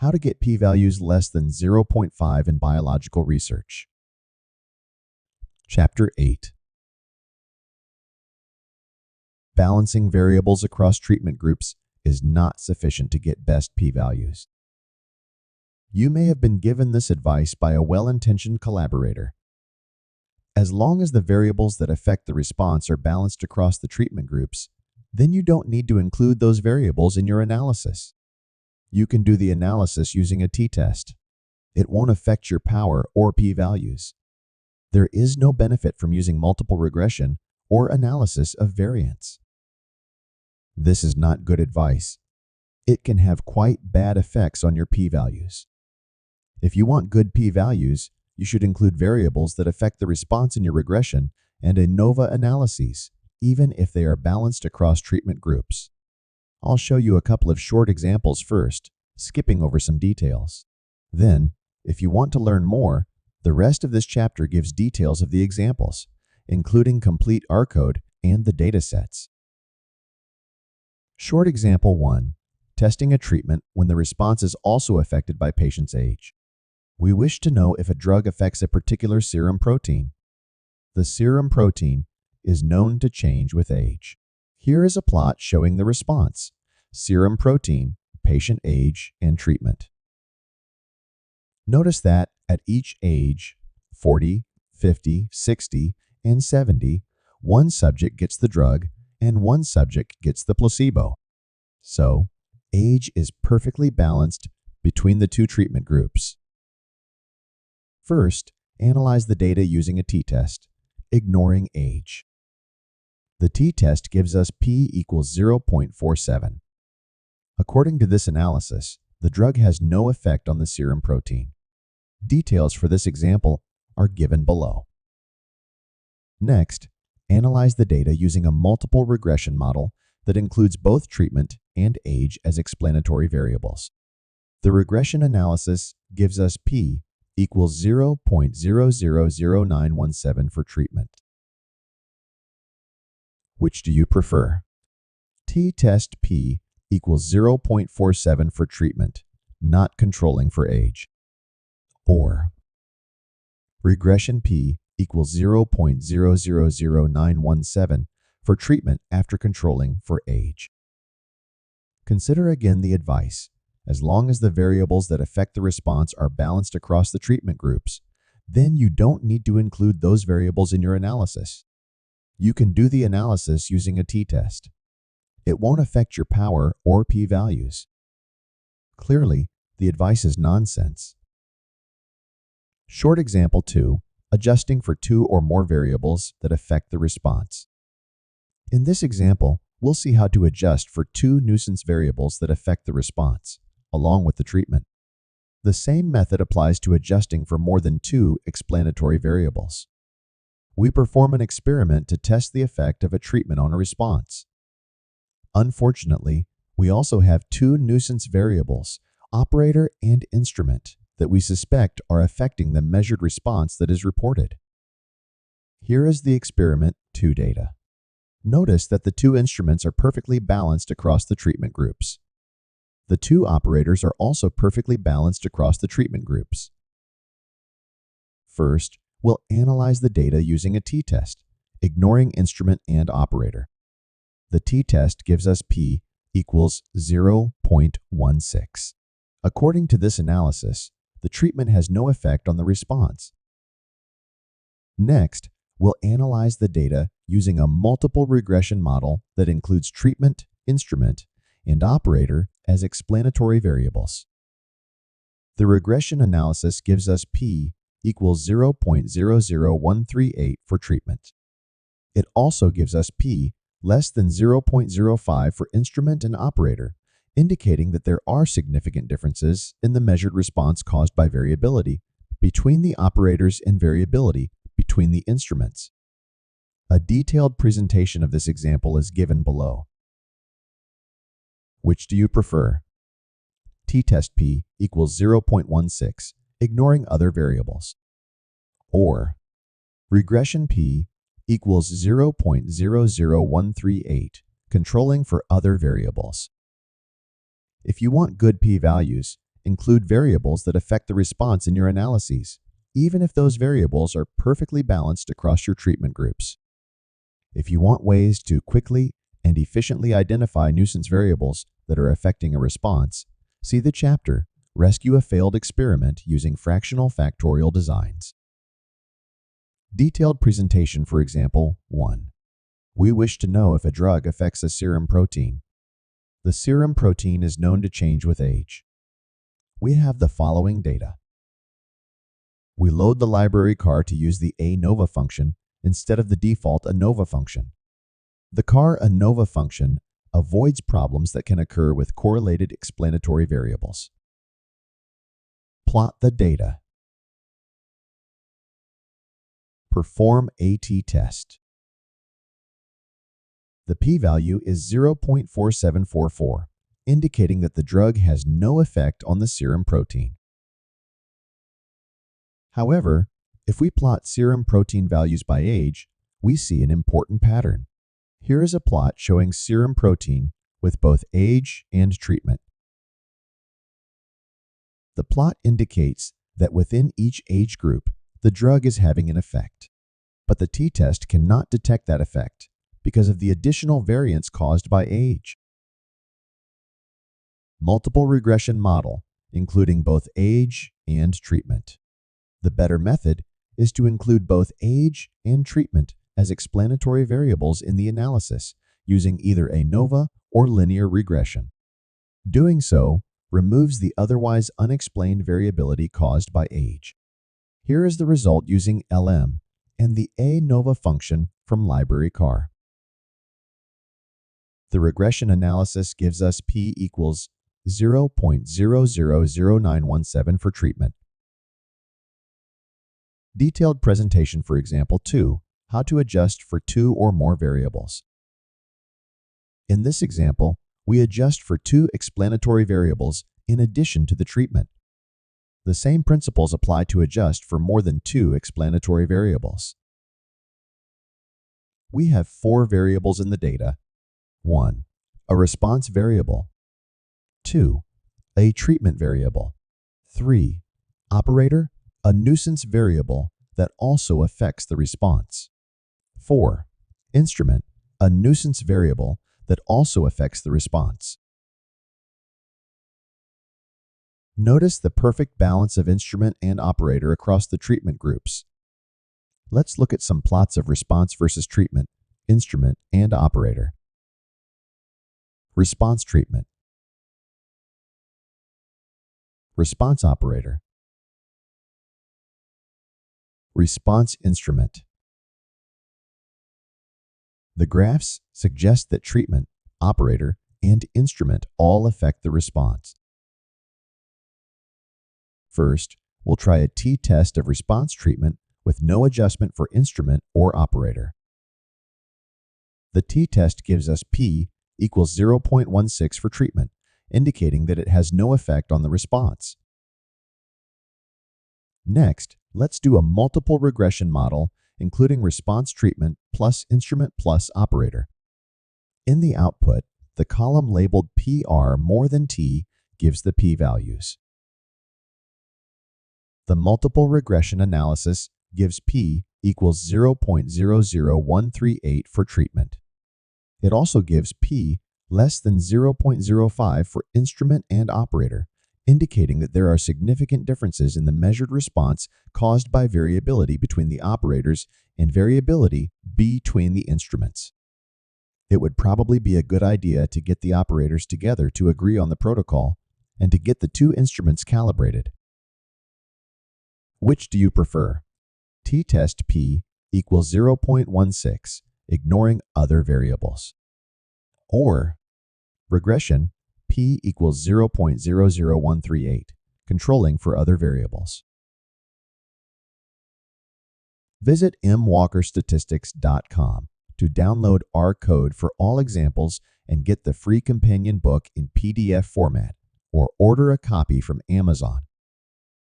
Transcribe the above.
How to get p-values less than 0.5 in biological research. Chapter 8. Balancing variables across treatment groups is not sufficient to get best p-values. You may have been given this advice by a well-intentioned collaborator. As long as the variables that affect the response are balanced across the treatment groups, then you don't need to include those variables in your analysis. You can do the analysis using a t-test. It won't affect your power or p-values. There is no benefit from using multiple regression or analysis of variance. This is not good advice. It can have quite bad effects on your p-values. If you want good p-values, you should include variables that affect the response in your regression and ANOVA analyses, even if they are balanced across treatment groups. I'll show you a couple of short examples first, skipping over some details. Then, if you want to learn more, the rest of this chapter gives details of the examples, including complete R code and the datasets. Short example 1. Testing a treatment when the response is also affected by patient's age. We wish to know if a drug affects a particular serum protein. The serum protein is known to change with age. Here is a plot showing the response: serum protein, patient age, and treatment. Notice that at each age, 40, 50, 60, and 70, one subject gets the drug and one subject gets the placebo. So, age is perfectly balanced between the two treatment groups. First, analyze the data using a t-test, ignoring age. The t-test gives us p equals 0.47. According to this analysis, the drug has no effect on the serum protein. Details for this example are given below. Next, analyze the data using a multiple regression model that includes both treatment and age as explanatory variables. The regression analysis gives us p equals 0.000917 for treatment. Which do you prefer? T-test p equals 0.47 for treatment, not controlling for age. Or regression p equals 0.000917 for treatment after controlling for age. Consider again the advice. As long as the variables that affect the response are balanced across the treatment groups, then you don't need to include those variables in your analysis. You can do the analysis using a t-test. It won't affect your power or p-values. Clearly, the advice is nonsense. Short example 2, adjusting for 2 or more variables that affect the response. In this example, we'll see how to adjust for 2 nuisance variables that affect the response, along with the treatment. The same method applies to adjusting for more than 2 explanatory variables. We perform an experiment to test the effect of a treatment on a response. Unfortunately, we also have 2 nuisance variables, operator and instrument, that we suspect are affecting the measured response that is reported. Here is the experiment 2 data. Notice that the 2 instruments are perfectly balanced across the treatment groups. The 2 operators are also perfectly balanced across the treatment groups. First, we'll analyze the data using a t-test, ignoring instrument and operator. The t-test gives us p equals 0.16. According to this analysis, the treatment has no effect on the response. Next, we'll analyze the data using a multiple regression model that includes treatment, instrument, and operator as explanatory variables. The regression analysis gives us p equals 0.00138 for treatment. It also gives us p less than 0.05 for instrument and operator, indicating that there are significant differences in the measured response caused by variability between the operators and variability between the instruments. A detailed presentation of this example is given below. Which do you prefer? T-test p equals 0.16, ignoring other variables. Or regression p equals 0.00138, controlling for other variables. If you want good p-values, include variables that affect the response in your analyses, even if those variables are perfectly balanced across your treatment groups. If you want ways to quickly and efficiently identify nuisance variables that are affecting a response, see the chapter, Rescue a Failed Experiment Using Fractional Factorial Designs. Detailed presentation for example 1. We wish to know if a drug affects a serum protein. The serum protein is known to change with age. We have the following data. We load the library car to use the ANOVA function instead of the default ANOVA function. The car ANOVA function avoids problems that can occur with correlated explanatory variables. Plot the data. Perform AT test. The p-value is 0.4744, indicating that the drug has no effect on the serum protein. However, if we plot serum protein values by age, we see an important pattern. Here is a plot showing serum protein with both age and treatment. The plot indicates that within each age group, the drug is having an effect, but the t-test cannot detect that effect because of the additional variance caused by age. Multiple regression model, including both age and treatment. The better method is to include both age and treatment as explanatory variables in the analysis using either ANOVA or linear regression. Doing so removes the otherwise unexplained variability caused by age. Here is the result using LM and the ANOVA function from library car. The regression analysis gives us p equals 0.000917 for treatment. Detailed presentation for example 2, how to adjust for 2 or more variables. In this example, we adjust for 2 explanatory variables in addition to the treatment. The same principles apply to adjust for more than 2 explanatory variables. We have 4 variables in the data. 1. A response variable. 2. A treatment variable. 3. Operator, a nuisance variable that also affects the response. 4. Instrument, a nuisance variable that also affects the response. Notice the perfect balance of instrument and operator across the treatment groups. Let's look at some plots of response versus treatment, instrument, and operator. Response treatment. Response operator. Response instrument. The graphs suggest that treatment, operator, and instrument all affect the response. First, we'll try a t-test of response treatment with no adjustment for instrument or operator. The t-test gives us p equals 0.16 for treatment, indicating that it has no effect on the response. Next, let's do a multiple regression model including response treatment plus instrument plus operator. In the output, the column labeled PR more than T gives the p-values. The multiple regression analysis gives p equals 0.00138 for treatment. It also gives p less than 0.05 for instrument and operator, indicating that there are significant differences in the measured response caused by variability between the operators and variability between the instruments. It would probably be a good idea to get the operators together to agree on the protocol and to get the 2 instruments calibrated. Which do you prefer? T-test p equals 0.16, ignoring other variables. Or regression p equals 0.00138, controlling for other variables. Visit mwalkerstatistics.com to download our code for all examples and get the free companion book in PDF format, or order a copy from Amazon.